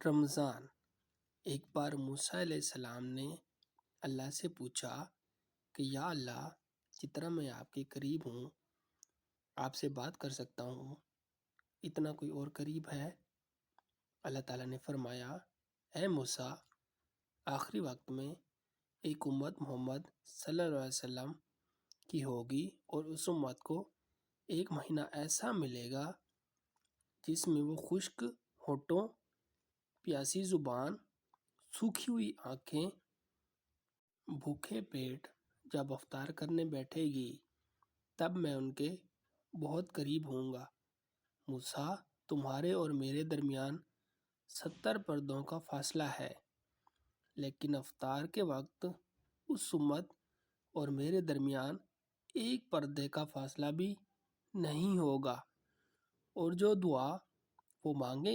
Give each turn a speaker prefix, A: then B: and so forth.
A: رمضان۔ ایک بار موسیٰ علیہ السلام نے اللہ سے پوچھا کہ یا اللہ، جتنا میں آپ کے قریب ہوں، آپ سے بات کر سکتا ہوں، اتنا کوئی اور قریب ہے؟ اللہ تعالیٰ نے فرمایا، اے موسیٰ، آخری وقت میں ایک امت محمد صلی اللہ علیہ وسلم کی ہوگی، اور اس امت کو ایک مہینہ ایسا ملے گا جس میں وہ خشک ہونٹوں، پیاسی زبان، سوکھی ہوئی آنکھیں، بھوکے پیٹ جب افطار کرنے بیٹھے گی تب میں ان کے بہت قریب ہوں گا۔ موسیٰ، تمہارے اور میرے درمیان 70 پردوں کا فاصلہ ہے، لیکن افطار کے وقت اس امت اور میرے درمیان ایک پردے کا فاصلہ بھی نہیں ہوگا، اور جو دعا وہ مانگیں